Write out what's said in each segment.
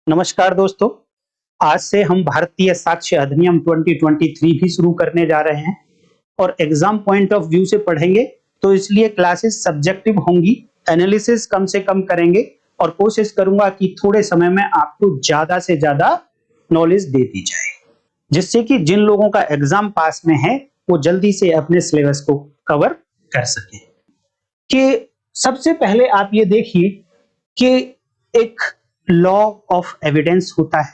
नमस्कार दोस्तों। आज से हम भारतीय साक्ष्य अधिनियम 2023 भी शुरू करने जा रहे हैं और एग्जाम पॉइंट ऑफ व्यू से पढ़ेंगे, तो इसलिए क्लासेस सब्जेक्टिव होंगी, एनालिसिस कम से कम करेंगे और कोशिश करूंगा कि थोड़े समय में आपको ज्यादा से ज्यादा नॉलेज दे दी जाए, जिससे कि जिन लोगों का एग्जाम पास में है वो जल्दी से अपने सिलेबस को कवर कर सके। कि सबसे पहले आप ये देखिए कि एक लॉ ऑफ एविडेंस होता है,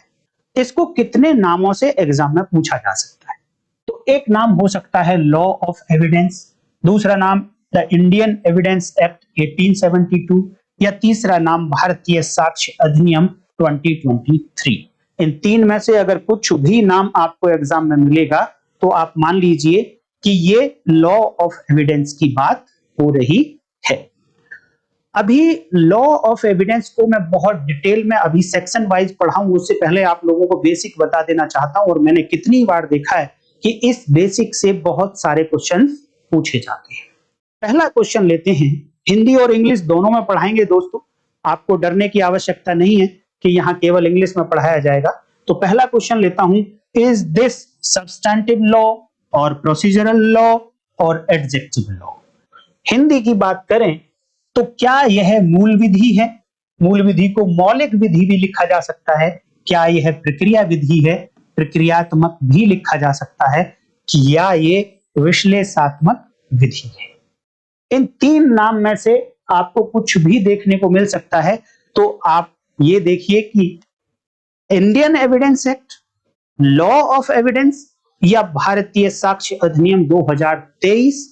इसको कितने नामों से एग्जाम में पूछा जा सकता है। तो एक नाम हो सकता है लॉ ऑफ एविडेंस, दूसरा नाम द इंडियन एविडेंस एक्ट 1872 या तीसरा नाम भारतीय साक्ष्य अधिनियम 2023। इन तीन में से अगर कुछ भी नाम आपको एग्जाम में मिलेगा तो आप मान लीजिए कि ये लॉ ऑफ एविडेंस की बात हो रही है। अभी लॉ ऑफ एविडेंस को मैं बहुत डिटेल में अभी सेक्शन वाइज पढ़ाऊं, उससे पहले आप लोगों को बेसिक बता देना चाहता हूं। और मैंने कितनी बार देखा है कि इस बेसिक से बहुत सारे क्वेश्चन पूछे जाते हैं। पहला क्वेश्चन लेते हैं, हिंदी और इंग्लिश दोनों में पढ़ाएंगे दोस्तों, आपको डरने की आवश्यकता नहीं है कि यहाँ केवल इंग्लिश में पढ़ाया जाएगा। तो पहला क्वेश्चन लेता हूं, इज दिस सब्सटैंटिव लॉ और प्रोसीजरल लॉ और एडजेक्टिव लॉ। हिंदी की बात करें तो क्या यह मूल विधि है? मूल विधि को मौलिक विधि भी लिखा जा सकता है। क्या यह प्रक्रिया विधि है? प्रक्रियात्मक भी लिखा जा सकता है। या ये विश्लेषणात्मक विधि है? इन तीन नाम में से आपको कुछ भी देखने को मिल सकता है। तो आप ये देखिए कि Indian evidence act, law of evidence या भारतीय साक्ष्य अधिनियम 2023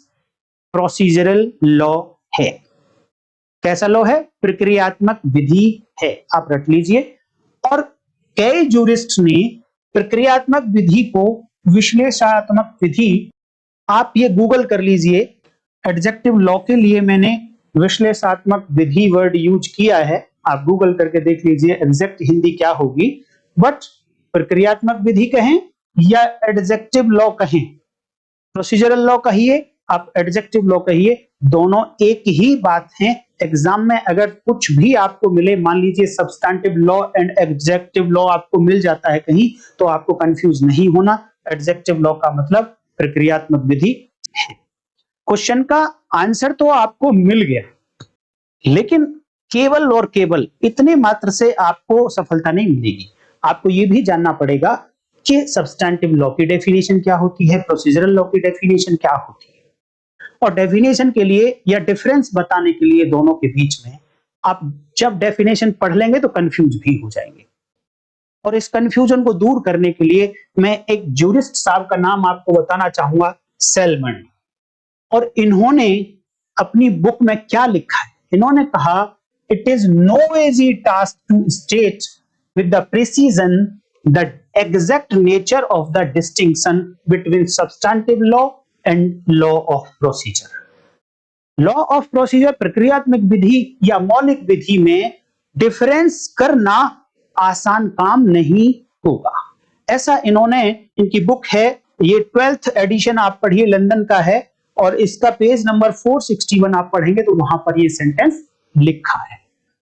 प्रोसीजरल लॉ है। कैसा लॉ है? प्रक्रियात्मक विधि है, आप रट लीजिए। और कई जूरिस्ट ने प्रक्रियात्मक विधि को विश्लेषणात्मक विधि, आप ये गूगल कर लीजिए, एडजेक्टिव लॉ के लिए मैंने विश्लेषणात्मक विधि वर्ड यूज किया है, आप गूगल करके देख लीजिए एग्जैक्ट हिंदी क्या होगी। बट प्रक्रियात्मक विधि कहें या एडजेक्टिव लॉ कहें, प्रोसीजरल लॉ कहिए, आप एडजेक्टिव लॉ कहिए, दोनों एक ही बात है। एग्जाम में अगर कुछ भी आपको मिले, मान लीजिए substantive law and adjective law आपको मिल जाता है कहीं, तो आपको कंफ्यूज नहीं होना। एडजेक्टिव लॉ का मतलब प्रक्रियात्मक विधि है। क्वेश्चन का आंसर तो आपको मिल गया, लेकिन केवल और केवल इतने मात्र से आपको सफलता नहीं मिलेगी। आपको यह भी जानना पड़ेगा कि सब्सटैंटिव लॉ की डेफिनेशन क्या होती है, प्रोसीजरल लॉ की डेफिनेशन क्या होती है। और डेफिनेशन के लिए या डिफरेंस बताने के लिए दोनों के बीच में आप जब डेफिनेशन पढ़ लेंगे तो कंफ्यूज भी हो जाएंगे। और इस कंफ्यूजन को दूर करने के लिए मैं एक जूरिस्ट साहब का नाम आपको बताना चाहूंगा, सेलमन। और इन्होंने अपनी बुक में क्या लिखा है? इन्होंने कहा, it is no easy task to state with the precision the exact nature of the distinction between substantive law and law of procedure. Law of procedure प्रक्रियात्मक विधि या मौलिक विधि में डिफरेंस करना आसान काम नहीं होगा। ऐसा इन्होंने, इनकी बुक है, ये 12th एडिशन आप पढ़िए, लंदन का है, और इसका पेज नंबर 461 आप पढ़ेंगे तो वहां पर ये सेंटेंस लिखा है।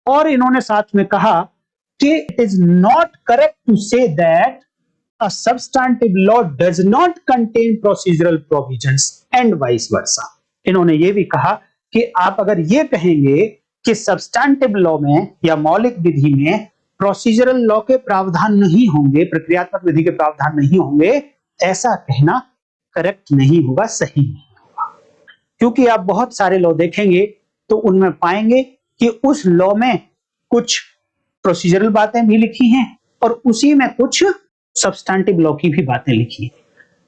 और इन्होंने साथ में कहा कि it is not correct to say that a substantive law does not contain procedural provisions and vice versa। इन्होंने ये भी कहा कि आप अगर ये कहेंगे कि सब्सटैंटिव लॉ में या मौलिक विधि में प्रोसीजरल लॉ के प्रावधान नहीं होंगे, प्रक्रियात्मक विधि के प्रावधान नहीं होंगे, ऐसा कहना करेक्ट नहीं होगा, सही नहीं होगा। क्योंकि आप बहुत सारे लॉ देखेंगे तो उनमें पाएंगे कि उस लॉ में कुछ प्रोसीजरल बातें भी लिखी हैं और उसी में कुछ सब्सटैंटिव लॉ की भी बातें लिखी है।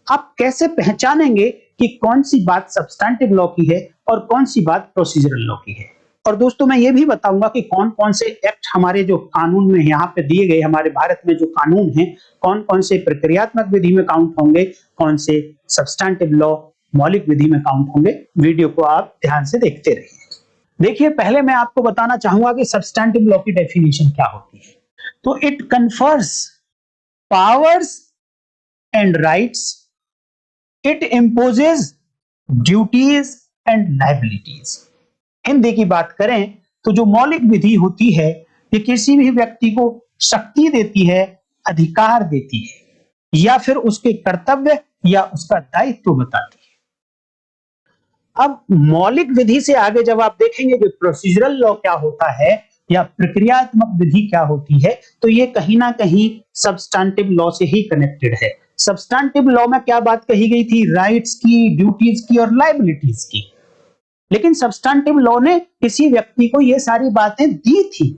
आप कैसे पहचानेंगे कि कौन सी बात सब्सटैंटिव लॉ की है और कौन सी बात प्रोसीजरल लॉ की है? और दोस्तों मैं ये भी बताऊंगा कि कौन कौन से एक्ट हमारे जो कानून में यहाँ पे दिए गए, हमारे भारत में जो कानून हैं, कौन कौन से प्रक्रियात्मक विधि में काउंट होंगे, कौन से सब्सटैंटिव लॉ मौलिक विधि में काउंट होंगे। वीडियो को आप ध्यान से देखते रहिए। देखिए, पहले मैं आपको बताना चाहूंगा कि सब्सटैंटिव लॉ की डेफिनेशन क्या होती है। तो it confers powers and rights, it imposes duties and liabilities। Hindi की बात करें तो जो मौलिक विधि होती है, ये किसी भी व्यक्ति को शक्ति देती है, अधिकार देती है, या फिर उसके कर्तव्य या उसका दायित्व बताती है। अब मौलिक विधि से आगे जब आप देखेंगे कि प्रोसीजरल लॉ क्या होता है या प्रक्रियात्मक विधि क्या होती है, तो ये कहीं ना कहीं सब्सटैंटिव लॉ से ही कनेक्टेड है। सब्सटैंटिव लॉ में क्या बात कही गई थी? राइट्स की, ड्यूटीज की और लायबिलिटीज की। लेकिन सब्सटैंटिव लॉ ने किसी व्यक्ति को ये सारी बातें दी थी,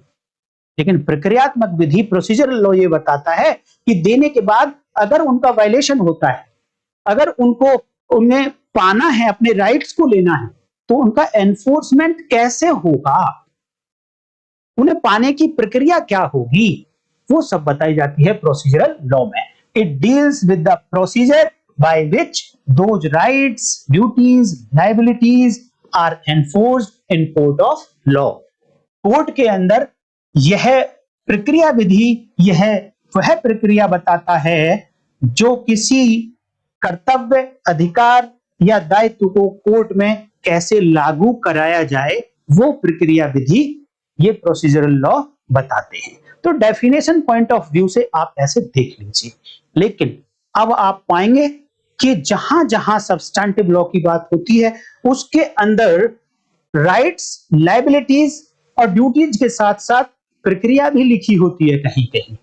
लेकिन प्रक्रियात्मक विधि प्रोसीजरल लॉ ये बताता है कि देने के बाद अगर उनका वायलेशन होता है, अगर उन्हें पाना है, अपने राइट्स को लेना है, तो उनका एनफोर्समेंट कैसे होगा, उन्हें पाने की प्रक्रिया क्या होगी, वो सब बताई जाती है प्रोसीजरल लॉ में। It deals with the procedure by which those rights, duties, liabilities are enforced in court of law. Court के अंदर यह प्रक्रिया विधि, यह वह प्रक्रिया बताता है जो किसी कर्तव्य, अधिकार या दायित्व को कोर्ट में कैसे लागू कराया जाए, वो प्रक्रिया विधि ये प्रोसीजरल लॉ बताते हैं। तो डेफिनेशन पॉइंट ऑफ व्यू से आप ऐसे देख लीजिए। लेकिन अब आप पाएंगे कि जहां जहां सब्सटैंटिव लॉ की बात होती है, उसके अंदर राइट्स, लायबिलिटीज और ड्यूटीज के साथ साथ प्रक्रिया भी लिखी होती है कहीं कहीं।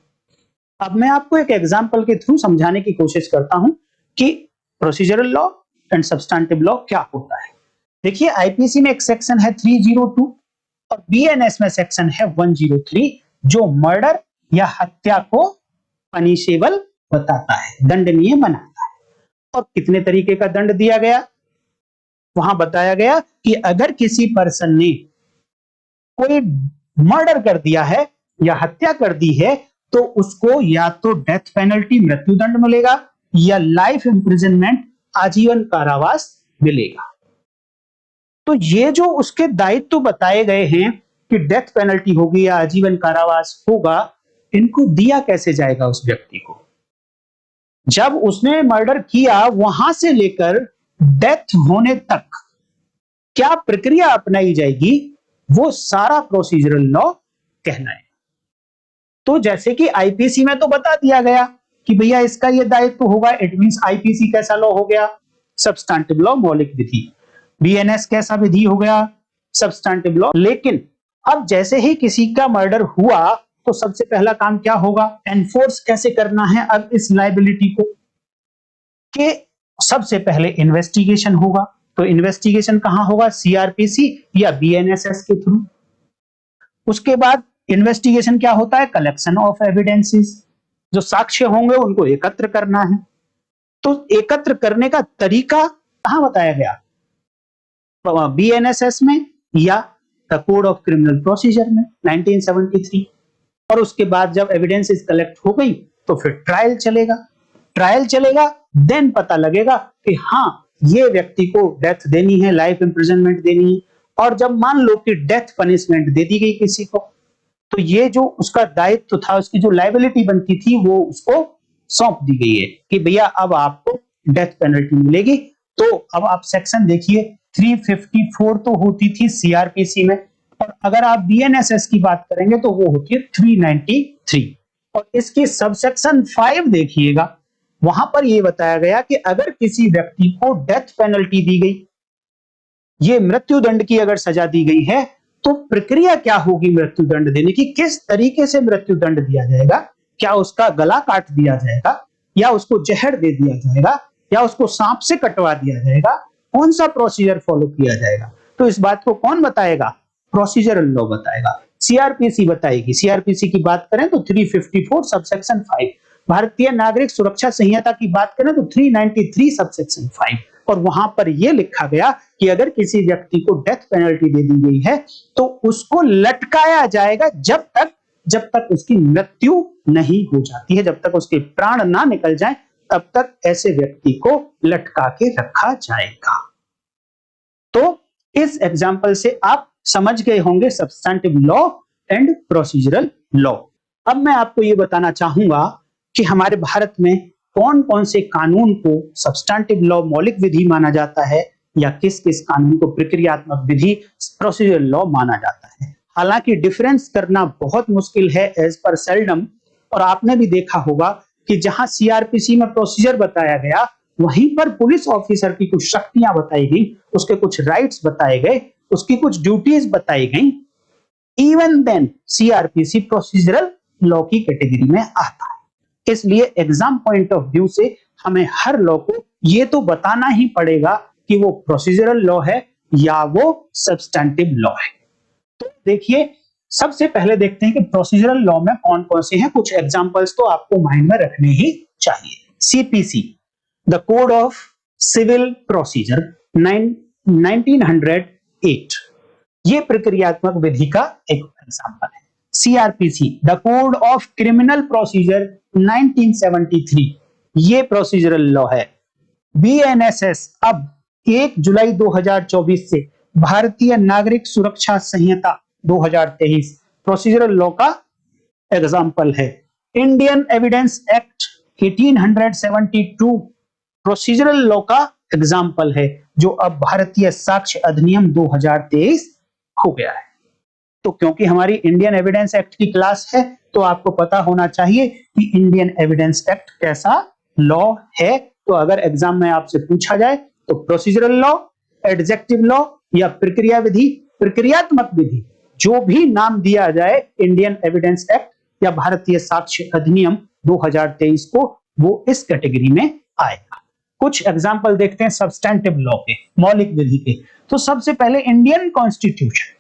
अब मैं आपको एक एग्जांपल के थ्रू समझाने की कोशिश करता हूं कि procedural law and substantive law क्या होता है। देखिए, आईपीसी में एक सेक्शन है 302 और बीएनएस में सेक्शन है 103, जो मर्डर या हत्या को पनिशेबल बताता है, दंडनीय बनाता है। और कितने तरीके का दंड दिया गया, वहां बताया गया कि अगर किसी पर्सन ने कोई मर्डर कर दिया है या हत्या कर दी है, तो उसको या तो डेथ पेनल्टी, मृत्यु दंड मिलेगा, या लाइफ इंप्रिजनमेंट, आजीवन कारावास मिलेगा। तो ये जो उसके दायित्व बताए गए हैं कि डेथ पेनल्टी होगी या आजीवन कारावास होगा, इनको दिया कैसे जाएगा उस व्यक्ति को? जब उसने मर्डर किया वहां से लेकर डेथ होने तक क्या प्रक्रिया अपनाई जाएगी, वो सारा प्रोसीजरल लॉ कहना है। तो जैसे कि आईपीसी में तो बता दिया गया कि भैया इसका ये दायित्व होगा, इट मींस आईपीसी कैसा लॉ हो गया? सब्सटैंटिव लॉ, मौलिक विधि। बीएनएस कैसा विधि हो गया? Substantive law. लेकिन अब जैसे ही किसी का मर्डर हुआ, तो सबसे पहला काम क्या होगा? एनफोर्स कैसे करना है अब इस लायबिलिटी को? कि सबसे पहले इन्वेस्टिगेशन होगा। तो इन्वेस्टिगेशन कहां होगा? सीआरपीसी या बीएनएसएस के थ्रू। उसके बाद इन्वेस्टिगेशन क्या होता है? कलेक्शन ऑफ एविडेंसेस, जो साक्ष्य होंगे उनको एकत्र करना है। तो एकत्र करने का तरीका कहां बताया गया? बीएनएसएस में या the code of criminal procedure में 1973। और उसके बाद जब एविडेंसेस कलेक्ट हो गई तो फिर ट्रायल चलेगा। ट्रायल चलेगा, देन पता लगेगा कि हाँ, ये व्यक्ति को डेथ देनी है, लाइफ इंप्रिजनमेंट देनी है। और जब मान लो कि डेथ पनिशमेंट दे दी गई किसी को, तो ये जो उसका दायित्व था, उसकी जो लायबिलिटी बनती थी, वो उसको सौंप दी गई है कि भैया अब आपको डेथ पेनल्टी मिलेगी। तो अब आप सेक्शन देखिए, 354 तो होती थी सीआरपीसी में, और अगर आप बीएनएसएस की बात करेंगे तो वो होती है 393। और इसकी सबसेक्शन 5 देखिएगा, वहां पर यह बताया गया कि अगर किसी व्यक्ति को डेथ पेनल्टी दी गई, ये मृत्यु दंड की अगर सजा दी गई है, तो प्रक्रिया क्या होगी मृत्यु दंड देने की? किस तरीके से मृत्यु दंड दिया जाएगा? क्या उसका गला काट दिया जाएगा, या उसको जहर दे दिया जाएगा, या उसको सांप से कटवा दिया जाएगा? कौन सा प्रोसीजर फॉलो किया जाएगा? तो इस बात को कौन बताएगा? प्रोसीजरल लॉ बताएगा, सीआरपीसी बताएगी। सीआरपीसी की बात करें तो 354 सबसेक्शन 5, भारतीय नागरिक सुरक्षा संहिता की बात करें तो 393 सबसेक्शन 5। और वहां पर यह लिखा गया कि अगर किसी व्यक्ति को डेथ पेनल्टी दे दी गई है, तो उसको लटकाया जाएगा जब तक उसकी मृत्यु नहीं हो जाती है, जब तक उसके प्राण ना निकल जाए, तब तक ऐसे व्यक्ति को लटका के रखा जाएगा। तो इस एग्जाम्पल से आप समझ गए होंगे substantive law and procedural law. अब मैं आपको यह बताना चाहूंगा कि हमारे भारत में कौन कौन से कानून को सब्सटैंटिव लॉ, मौलिक विधि माना जाता है, या किस किस कानून को प्रक्रियात्मक विधि, प्रोसीजरल लॉ माना जाता है। हालांकि डिफरेंस करना बहुत मुश्किल है एज पर सेल्डम, और आपने भी देखा होगा कि जहां सीआरपीसी में प्रोसीजर बताया गया वहीं पर पुलिस ऑफिसर की कुछ शक्तियां बताई गई, उसके कुछ राइट्स बताए गए, उसकी कुछ ड्यूटीज बताई गई। Even then CrPC procedural law की कैटेगरी में आता है। इसलिए एग्जाम पॉइंट ऑफ व्यू से हमें हर लॉ को ये तो बताना ही पड़ेगा कि वो प्रोसीजरल लॉ है या वो सब्सटैंटिव लॉ है। तो देखिए, सबसे पहले देखते हैं कि प्रोसीजरल लॉ में कौन कौन से हैं। कुछ एग्जांपल्स तो आपको माइंड में रखने ही चाहिए। CPC, the code of civil procedure 1908, ये प्रक्रियात्मक विधि का एक एग्जांपल है। CrPC, the code of criminal procedure 1973, ये प्रोसीजरल लॉ है। बीएनएसएस, अब 1 जुलाई 2024 से भारतीय नागरिक सुरक्षा संहिता 2023 प्रोसीजरल लॉ का एग्जाम्पल है। Indian evidence act 1872 procedural law का एग्जाम्पल है, जो अब भारतीय साक्ष्य अधिनियम 2023 हो गया है। तो क्योंकि हमारी इंडियन एविडेंस एक्ट की क्लास है, तो आपको पता होना चाहिए कि इंडियन एविडेंस एक्ट कैसा लॉ है। तो अगर एग्जाम में आपसे पूछा जाए तो प्रोसीजरल लॉ, एडजेक्टिव लॉ या प्रक्रिया विधि, प्रक्रियात्मक विधि, जो भी नाम दिया जाए इंडियन एविडेंस एक्ट या भारतीय साक्ष्य अधिनियम 2023 को, वो इस कैटेगरी में आएगा। कुछ एग्जाम्पल देखते हैं सब्सटैंटिव लॉ के, मौलिक विधि के। तो सबसे पहले Indian constitution.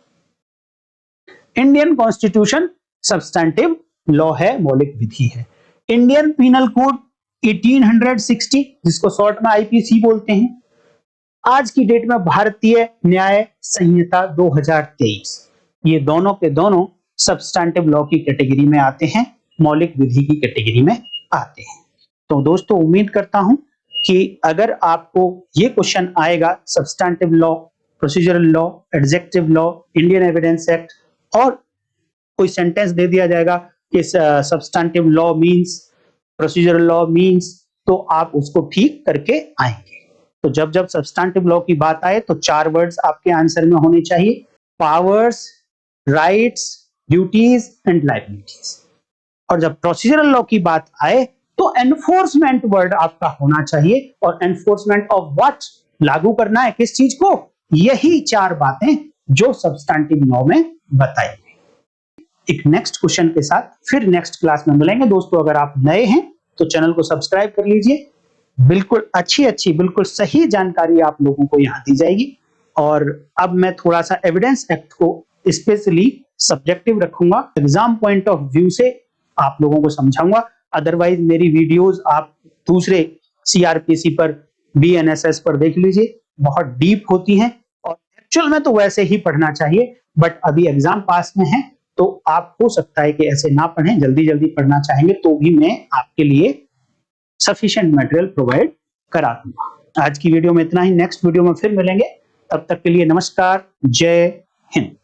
Indian constitution substantive law है, मौलिक विधि है। इंडियन पीनल कोड 1860, जिसको शॉर्ट में आईपीसी बोलते हैं। आज की डेट में भारतीय न्याय संहिता 2023, ये दोनों के दोनों सब्सटैंटिव लॉ की कैटेगरी में आते हैं, मौलिक विधि की कैटेगरी में आते हैं। तो दोस्तों, उम्मीद करता हूं कि अगर आपको ये क्वेश्चन आएगा substantive law, procedural law, adjective law, Indian evidence act, और कोई सेंटेंस दे दिया जाएगा कि substantive law means, procedural law means, तो आप उसको ठीक करके आएंगे। तो जब जब सब्सटैंटिव लॉ की बात आए तो 4 वर्ड्स आपके आंसर में होने चाहिए: powers, rights, duties and liabilities. और जब प्रोसीजरल लॉ की बात आए तो एनफोर्समेंट वर्ड आपका होना चाहिए। और एनफोर्समेंट ऑफ व्हाट, लागू करना है किस चीज को, यही 4 बातें जो सब्सटैंटिव लॉ में बताई गई। एक नेक्स्ट क्वेश्चन के साथ फिर नेक्स्ट क्लास में मिलेंगे। दोस्तों, अगर आप नए हैं तो चैनल को सब्सक्राइब कर लीजिए। बिल्कुल अच्छी बिल्कुल सही जानकारी आप लोगों को यहाँ दी जाएगी। और अब मैं थोड़ा सा एविडेंस एक्ट को स्पेशली सब्जेक्टिव रखूंगा, एग्जाम पॉइंट ऑफ व्यू से आप लोगों को समझाऊंगा। अदरवाइज मेरी वीडियोस आप दूसरे सीआरपीसी पर, बीएनएसएस पर देख लीजिए, बहुत डीप होती हैं और एक्चुअल में तो वैसे ही पढ़ना चाहिए, बट अभी एग्जाम पास में है तो आप हो सकता है कि ऐसे ना पढ़ें, जल्दी जल्दी पढ़ना चाहेंगे तो भी मैं आपके लिए सफिशिएंट मटेरियल प्रोवाइड करा दूंगा। आज की वीडियो में इतना ही, नेक्स्ट वीडियो में फिर मिलेंगे। तब तक के लिए नमस्कार, जय हिंद।